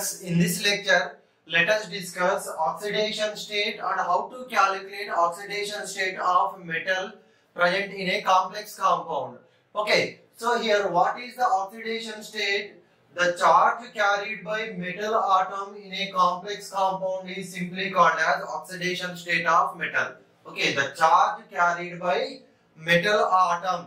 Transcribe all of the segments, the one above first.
Students, in this lecture, let us discuss oxidation state and how to calculate oxidation state of metal present in a complex compound. Okay, so here what is the oxidation state? The charge carried by metal atom in a complex compound is simply called as oxidation state of metal. Okay, the charge carried by metal atom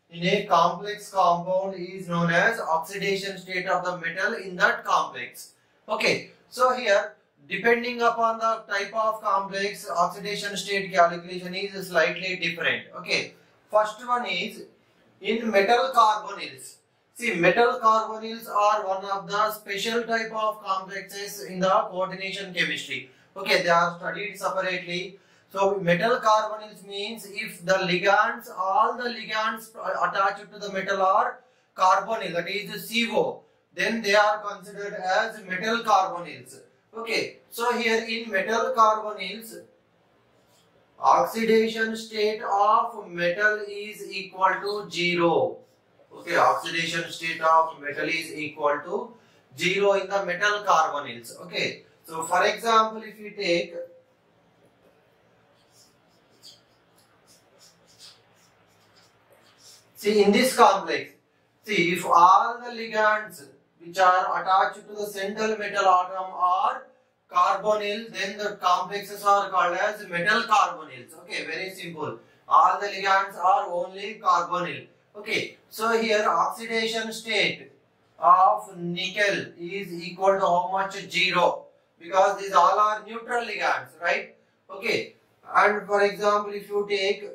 in a complex compound is known as oxidation state of the metal in that complex. Okay, so here depending upon the type of complex, oxidation state calculation is slightly different. Okay, first one is in metal carbonyls. See, metal carbonyls are one of the special type of complexes in the coordination chemistry. Okay, they are studied separately. So metal carbonyls means if the ligands, all the ligands attached to the metal are carbonyl, that is CO, then they are considered as metal carbonyls. Okay, so here in metal carbonyls, oxidation state of metal is equal to 0. Okay, oxidation state of metal is equal to 0 in the metal carbonyls. Okay, so for example, if you take see in this complex, see if all the ligands which are attached to the central metal atom are carbonyl, then the complexes are called as metal carbonyls. Okay, very simple. All the ligands are only carbonyl. Okay, so here oxidation state of nickel is equal to how much? 0, because these all are neutral ligands, right? Okay, and for example, if you take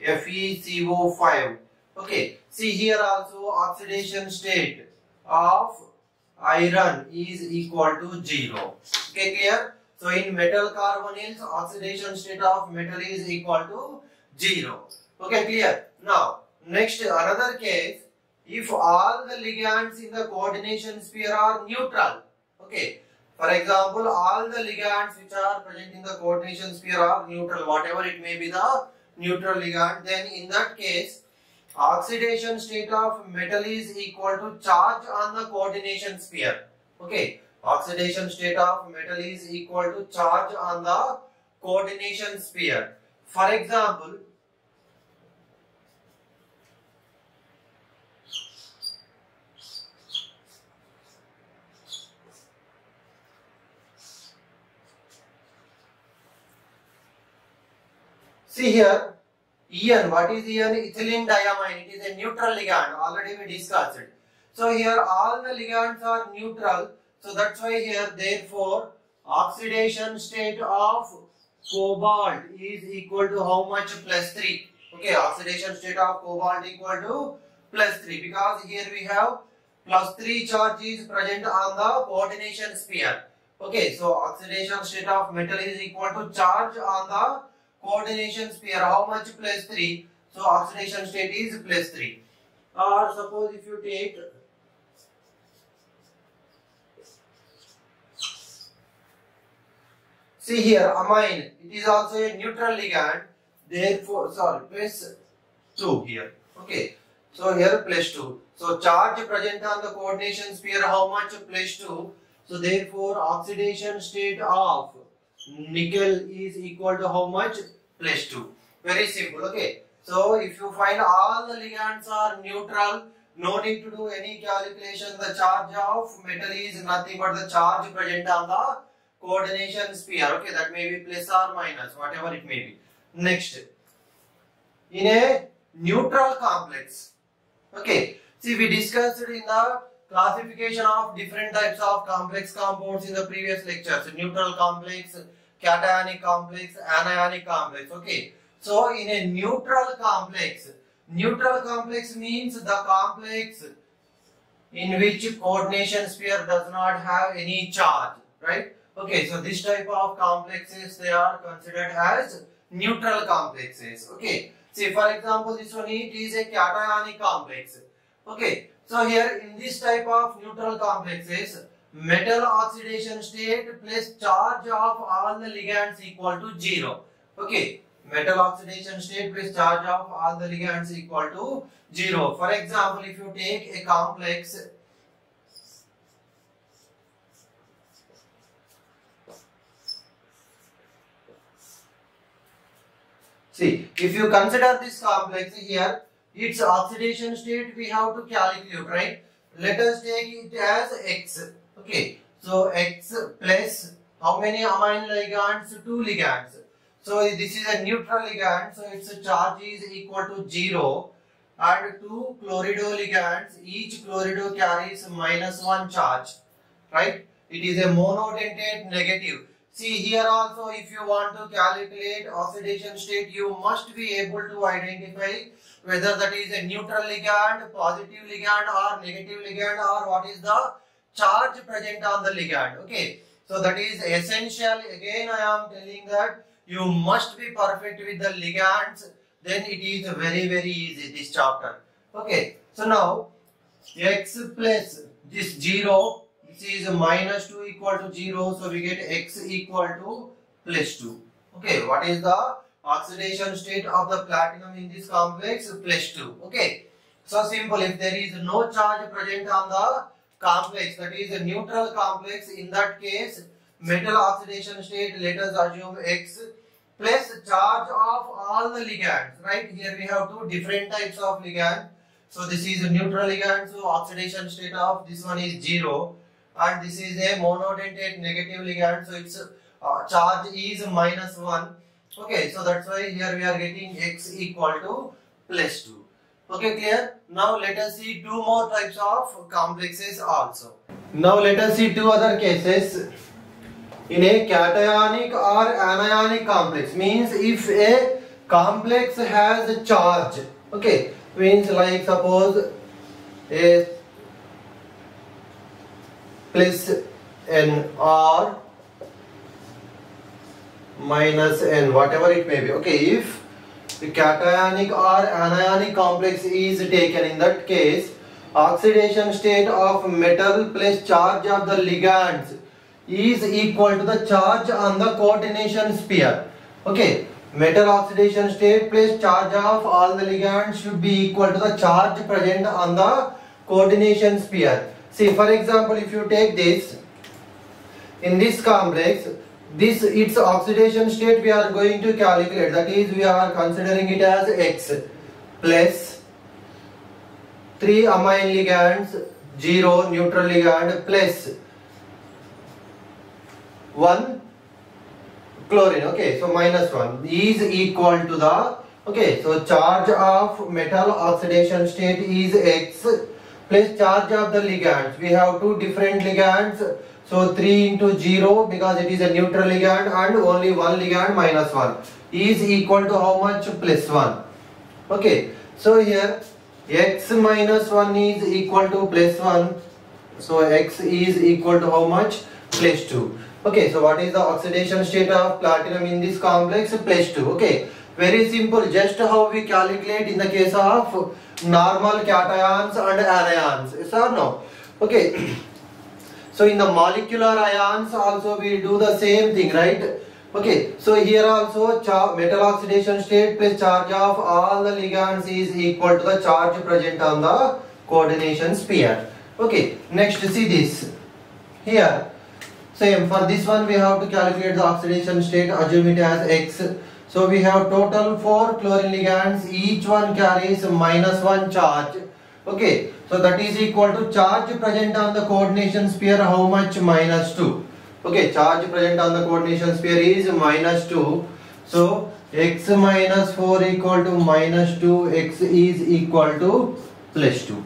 FeCO5, okay, see here also oxidation state of iron is equal to 0. Okay, clear? So in metal carbonyls, oxidation state of metal is equal to 0. Okay, clear? Now, next another case, if all the ligands in the coordination sphere are neutral. Okay, for example, all the ligands which are present in the coordination sphere are neutral, whatever it may be the neutral ligand, then in that case, oxidation state of metal is equal to charge on the coordination sphere. Okay, oxidation state of metal is equal to charge on the coordination sphere. For example, see here, En, what is En? Ethylene diamine, it is a neutral ligand, already we discussed it. So here all the ligands are neutral, so that's why here therefore oxidation state of cobalt is equal to how much? +3. Okay, oxidation state of cobalt equal to +3, because here we have +3 charge is present on the coordination sphere. Okay, so oxidation state of metal is equal to charge on the coordination sphere. How much? +3. So oxidation state is +3. Or suppose if you take see here amine, it is also a neutral ligand, therefore sorry +2 here. Okay, so here +2. So charge present on the coordination sphere how much? +2. So therefore oxidation state of nickel is equal to how much? +2. Very simple. Okay, so if you find all the ligands are neutral, no need to do any calculation. The charge of metal is nothing but the charge present on the coordination sphere. Okay, that may be plus or minus, whatever it may be. Next, in a neutral complex. Okay, see we discussed in the classification of different types of complex compounds in the previous lectures. Neutral complex, cationic complex, anionic complex. Okay, so in a neutral complex means the complex in which coordination sphere does not have any charge, right? Okay, so this type of complexes, they are considered as neutral complexes. Okay, see for example this one, it is a cationic complex. Okay, so here in this type of neutral complexes, metal oxidation state plus charge of all the ligands equal to 0. Okay, metal oxidation state plus charge of all the ligands equal to 0. For example, if you take a complex See, if you consider this complex here, its oxidation state we have to calculate, right? Let us take it as X. Okay, so X plus how many amine ligands? 2 ligands. So this is a neutral ligand, so its charge is equal to 0. And 2 chlorido ligands, each chlorido carries -1 charge, right? It is a monodentate negative. See here also, if you want to calculate oxidation state, you must be able to identify whether that is a neutral ligand, positive ligand or negative ligand, or what is the charge present on the ligand. Okay, so that is essential. Again I am telling that you must be perfect with the ligands, then it is very easy, this chapter. Okay, so now X plus this 0, this is -2 equal to 0, so we get X equal to +2. Okay, what is the oxidation state of the platinum in this complex? +2. Okay, so simple. If there is no charge present on the complex, that is a neutral complex, in that case metal oxidation state, let us assume X plus charge of all the ligands, right? Here we have two different types of ligand. So this is a neutral ligand, so oxidation state of this one is 0, and this is a monodentate negative ligand, so its charge is -1. Okay, so that's why here we are getting X equal to +2. Okay, clear? Now let us see two more types of complexes also. Now let us see two other cases. In a cationic or anionic complex, means if a complex has a charge, okay, means like suppose a plus n or minus n, whatever it may be. Okay, if the cationic or anionic complex is taken, in that case oxidation state of metal plus charge of the ligands is equal to the charge on the coordination sphere. Okay, metal oxidation state plus charge of all the ligands should be equal to the charge present on the coordination sphere. See, for example, if you take this, in this complex, this its oxidation state we are going to calculate, that is we are considering it as X plus 3 amine ligands, 0 neutral ligand, plus 1 chlorine. Okay, so -1 is equal to the, okay, so charge of metal oxidation state is X plus charge of the ligands. We have two different ligands, so 3 into 0 because it is a neutral ligand, and only one ligand -1 is equal to how much? +1. Okay, so here X -1 is equal to +1, so X is equal to how much? +2. Okay, so what is the oxidation state of platinum in this complex? +2. Okay, very simple, just how we calculate in the case of normal cations and anions, yes or no? Okay, so in the molecular ions also we do the same thing, right? Okay, so here also metal oxidation state plus charge of all the ligands is equal to the charge present on the coordination sphere. Okay, next see this. Here same, for this one we have to calculate the oxidation state, assume it as X. So we have total 4 chlorine ligands, each one carries -1 charge. Okay, so that is equal to charge present on the coordination sphere, how much? -2. Okay, charge present on the coordination sphere is -2. So X -4 equal to -2, X is equal to +2.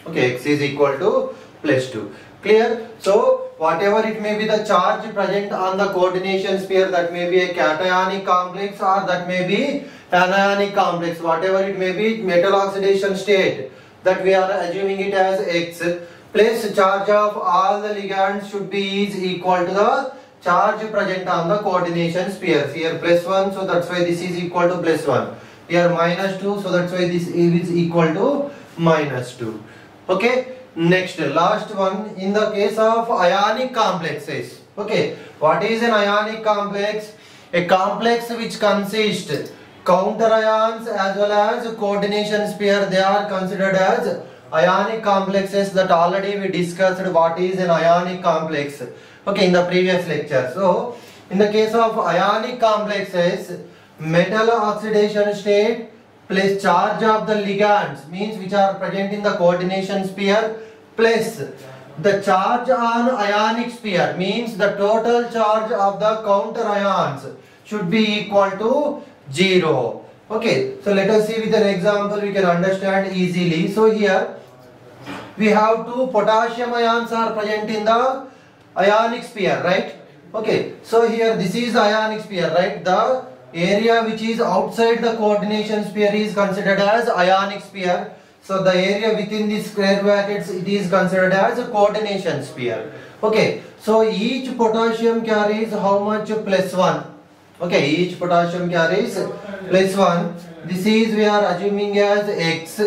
Okay, X is equal to +2. Clear? So whatever it may be the charge present on the coordination sphere, that may be a cationic complex or that may be anionic complex, whatever it may be, metal oxidation state that we are assuming it as X plus charge of all the ligands should be is equal to the charge present on the coordination sphere. Here +1, so that's why this is equal to +1. Here -2, so that's why this is equal to -2. Okay. Next, last one, in the case of ionic complexes. Okay, what is an ionic complex? A complex which consists counter ions as well as coordination sphere, they are considered as ionic complexes. That already we discussed what is an ionic complex, okay, in the previous lecture. So in the case of ionic complexes, metal oxidation state plus charge of the ligands, means which are present in the coordination sphere, plus the charge on ionic sphere, means the total charge of the counter ions should be equal to 0. Okay, so let us see with an example, we can understand easily. So here we have two potassium ions are present in the ionic sphere, right? Okay, so here this is ionic sphere, right? The area which is outside the coordination sphere is considered as ionic sphere. So the area within the square brackets, it is considered as a coordination sphere. Okay, so each potassium carries how much? Plus 1. Okay, each potassium carries plus 1. This is we are assuming as X.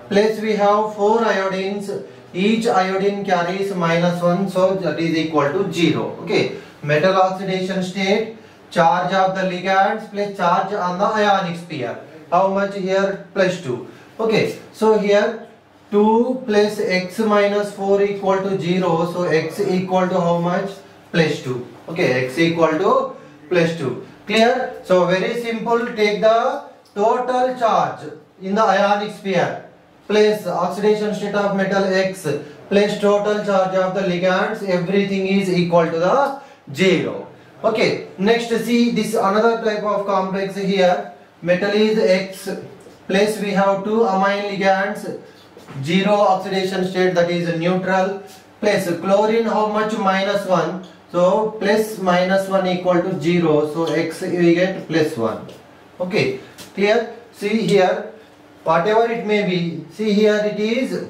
Plus we have 4 iodines. Each iodine carries minus 1. So that is equal to 0. Okay, metal oxidation state, charge of the ligands plus charge on the ionic sphere. How much here? Plus 2. Okay, so here 2 plus X minus 4 equal to 0. So X equal to how much? Plus 2. Okay, X equal to plus 2. Clear? So very simple. Take the total charge in the ionic sphere plus oxidation state of metal X plus total charge of the ligands, everything is equal to the 0. Okay, next see this another type of complex here. Metal is X plus we have two amine ligands, 0 oxidation state, that is neutral, plus chlorine how much? Minus 1. So plus minus 1 equal to 0. So X we get plus 1. Okay, clear? See here, whatever it may be, see here it is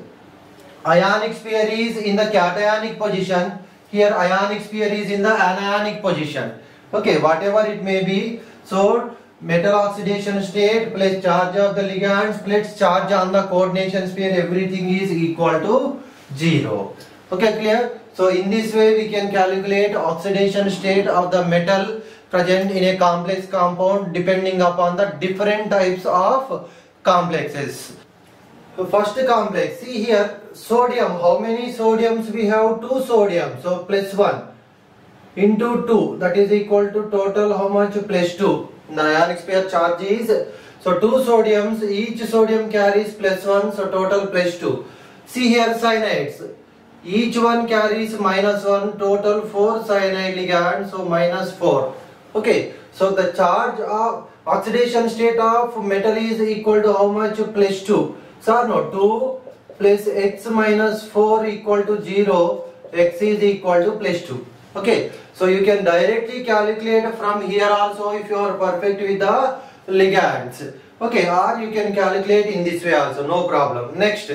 ionic sphere is in the cationic position, here ionic sphere is in the anionic position. Okay, whatever it may be. So metal oxidation state plus charge of the ligands plus charge on the coordination sphere, everything is equal to 0. Okay, clear? So in this way we can calculate oxidation state of the metal present in a complex compound depending upon the different types of complexes. So first complex, see here sodium, how many sodiums we have? 2 sodium, so plus 1 into 2, that is equal to total how much? Plus 2. The ionic sphere charge is, so 2 sodiums, each sodium carries plus 1, so total plus 2. See here cyanides, each one carries minus 1, total 4 cyanide ligands, so minus 4. Okay, so the charge of oxidation state of metal is equal to how much? Plus 2. So no, 2 plus X minus 4 equal to 0, X is equal to plus 2. Okay, so you can directly calculate from here also if you are perfect with the ligands. Okay, or you can calculate in this way also, no problem. Next,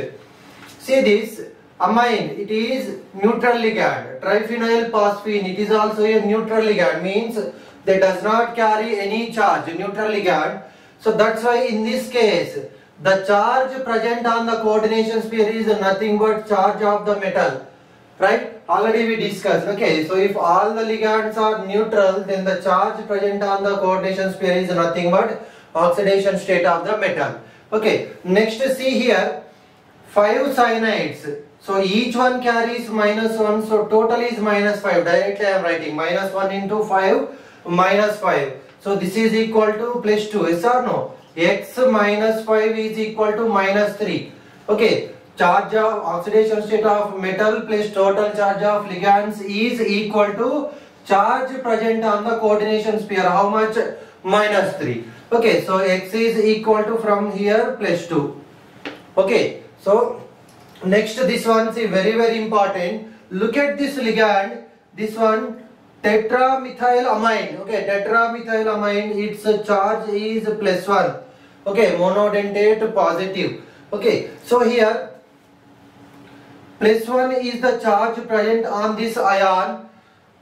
see this amine, it is neutral ligand. Triphenyl phosphine, it is also a neutral ligand, means that does not carry any charge, neutral ligand. So that's why in this case the charge present on the coordination sphere is nothing but charge of the metal, right? Already we discussed. Okay, so if all the ligands are neutral, then the charge present on the coordination sphere is nothing but oxidation state of the metal. Okay, next see here 5 cyanides. So each one carries minus 1, so total is minus 5. Directly I am writing minus 1 into 5 minus 5. So this is equal to plus 2. Yes or no? X minus 5 is equal to minus 3. Okay, charge of oxidation state of metal plus total charge of ligands is equal to charge present on the coordination sphere. How much? Minus 3. Okay, so X is equal to from here plus 2. Okay, so next this one, see, very important. Look at this ligand, this one tetramethylamine. Okay, tetramethylamine, its charge is plus 1. Okay, monodentate positive. Okay, so here plus 1 is the charge present on this ion,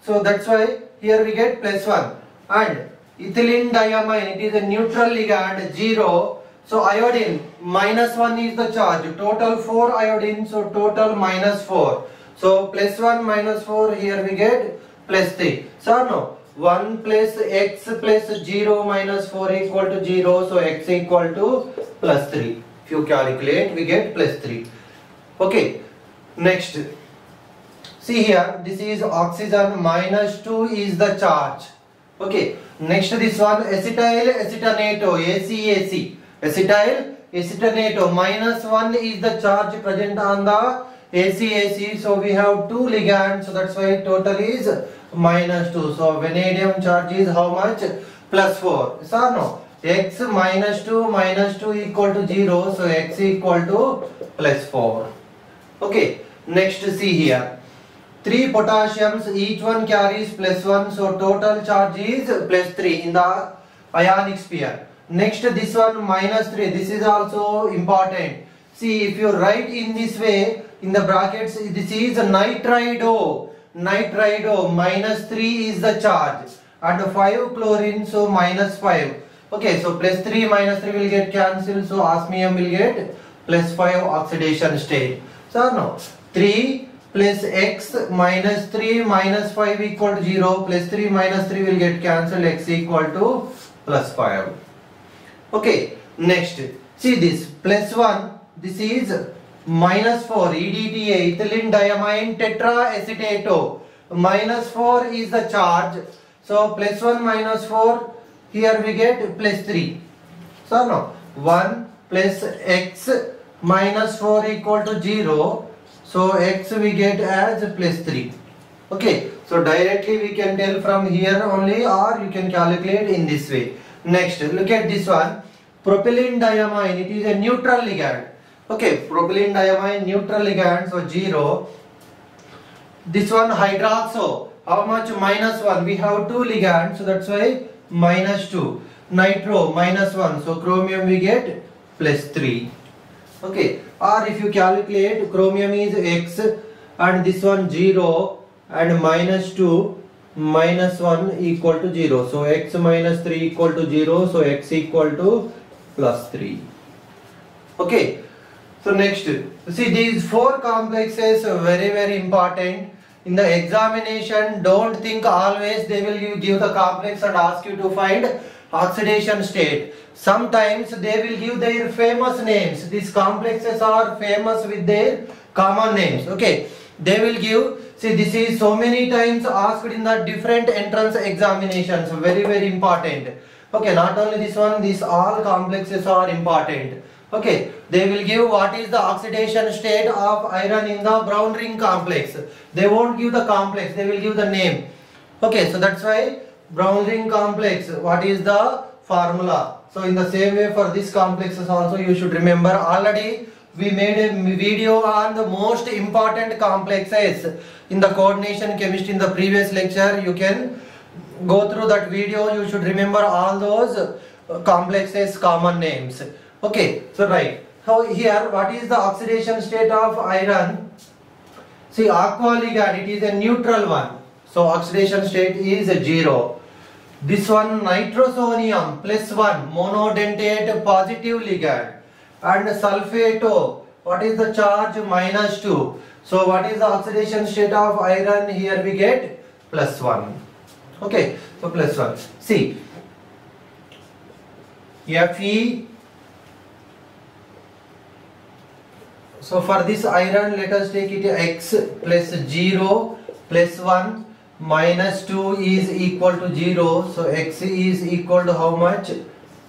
so that's why here we get plus 1. And ethylene diamine, it is a neutral ligand, 0. So iodine, minus 1 is the charge, total 4 iodine, so total minus 4. So plus 1 minus 4, here we get plus 3. So no, 1 plus X plus 0 minus 4 equal to 0, so X equal to plus 3. If you calculate, we get plus 3. Okay, next, see here, this is oxygen, minus 2 is the charge. Okay, next this one, acetyl acetonato, ACAC. Acetyl acetonato, -1 is the charge present on the ACAC. So we have 2 ligands, so that's why total is -2. So vanadium charge is how much? +4. Yes or no? X -2 equal to 0. So X equal to +4. Okay, next see here. 3 potassiums, each one carries +1. So total charge is +3 in the ionic sphere. Next this one -3. This is also important. See, if you write in this way in the brackets, this is nitrido. Nitrido, -3 is the charge. And 5 chlorine, so -5. Okay, so +3 -3 will get cancelled. So osmium will get +5 oxidation state. So no, 3 plus X -3 -5 equal to 0. +3 -3 will get cancelled. X equal to +5. Okay, next see this +1. This is -4 EDTA, ethylene diamine tetraacetato. -4 is the charge. So +1 -4, here we get +3. So no, 1 plus X -4 equal to 0. So X we get as +3. Okay, so directly we can tell from here only, or you can calculate in this way. Next, look at this one, propylene diamine. It is a neutral ligand. Okay, propylene diamine neutral ligand, so 0. This one hydroxo, how much? -1. We have 2 ligands, so that's why -2. Nitro -1, so chromium we get +3. Okay, or if you calculate, chromium is X and this one 0 and -2 -1 equal to 0. So X -3 equal to 0. So X equal to +3. Okay, so next, see these 4 complexes are very important. In the examination, don't think always they will give the complex and ask you to find oxidation state. Sometimes they will give their famous names. These complexes are famous with their common names. Okay, they will give, see this is so many times asked in the different entrance examinations. Very important. Okay, not only this one, these all complexes are important. Okay, they will give what is the oxidation state of iron in the brown ring complex. They won't give the complex, they will give the name. Okay, so that's why brown ring complex, what is the formula? So in the same way for this complexes also you should remember. Already we made a video on the most important complexes in the coordination chemistry in the previous lecture. You can go through that video. You should remember all those complexes common names. Okay, so right. So here what is the oxidation state of iron? See, aqua ligand, it is a neutral one. So oxidation state is 0. This one nitrosonium +1 monodentate positive ligand. And sulfato, what is the charge? -2. So what is the oxidation state of iron? Here we get +1. Okay, so +1. See, Fe. So for this iron, let us take it X +0 +1 -2 is equal to 0. So X is equal to how much?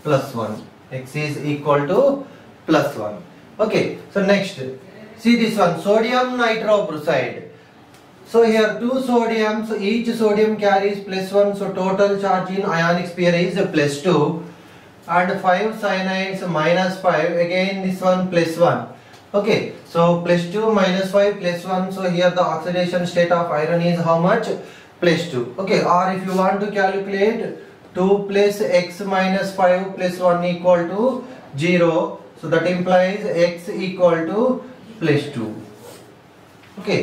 +1. X is equal to +1. Okay, so next, see this one, sodium nitroprusside. So here 2 sodiums, so each sodium carries +1. So total charge in ionic sphere is +2. And 5 cyanides -5. Again this one +1. Okay, so +2 -5 +1. So here the oxidation state of iron is how much? +2. Okay, or if you want to calculate 2 plus X -5 +1 equal to 0. So that implies X equal to +2. Okay,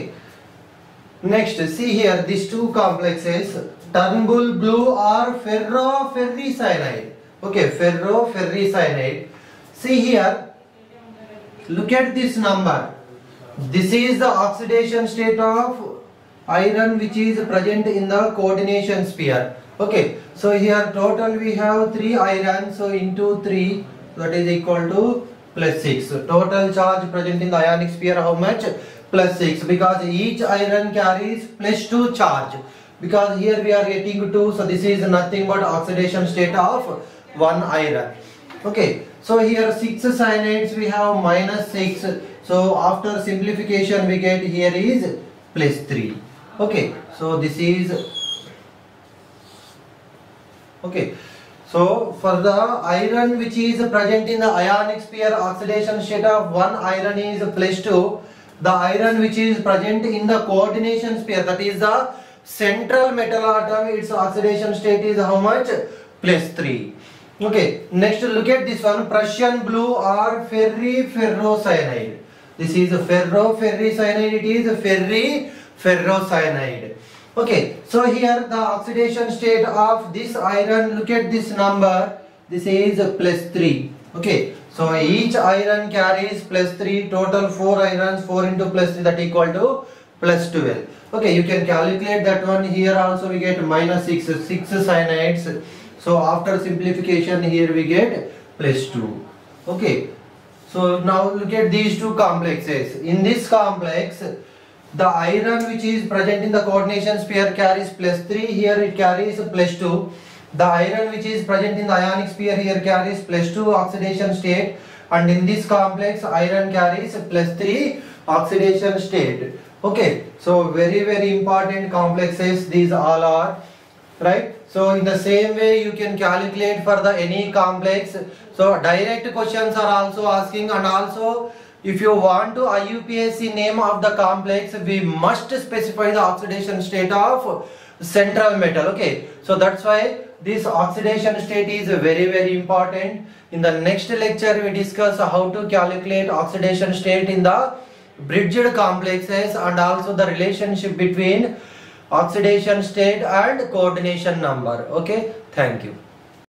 next see here these 2 complexes, Turnbull blue or ferroferricyanide. Okay, ferroferricyanide. See here, look at this number. This is the oxidation state of iron which is present in the coordination sphere. Okay, so here total we have 3 irons, so into 3, that is equal to +6. So total charge present in the ionic sphere how much? +6, because each iron carries +2 charge. because here we are getting 2, so this is nothing but oxidation state of 1 iron. Okay, so here 6 cyanides we have -6, so after simplification we get here is +3. Okay, so this is okay. So for the iron which is present in the ionic sphere, oxidation state of 1 iron is +2. The iron which is present in the coordination sphere, that is the central metal atom, its oxidation state is how much? +3. Okay, next look at this one, Prussian blue or ferrocyanide. This is ferrocyanide, it is ferrocyanide. Okay, so here the oxidation state of this iron, look at this number, this is +3. Okay, so each iron carries +3, total 4 irons, 4 into +3, that equal to +12. Okay, you can calculate that one. Here also we get -6 cyanides. So after simplification here we get +2. Okay, so now look at these two complexes. In this complex, the iron which is present in the coordination sphere carries +3, here it carries +2. The iron which is present in the ionic sphere here carries +2 oxidation state, and in this complex iron carries +3 oxidation state. Okay, so very important complexes these all are, right? So in the same way you can calculate for the any complex. So direct questions are also asking, and also if you want to IUPAC name of the complex, we must specify the oxidation state of central metal. Okay, so that's why this oxidation state is very important. In the next lecture we discuss how to calculate oxidation state in the bridged complexes, and also the relationship between oxidation state and coordination number. Okay, thank you.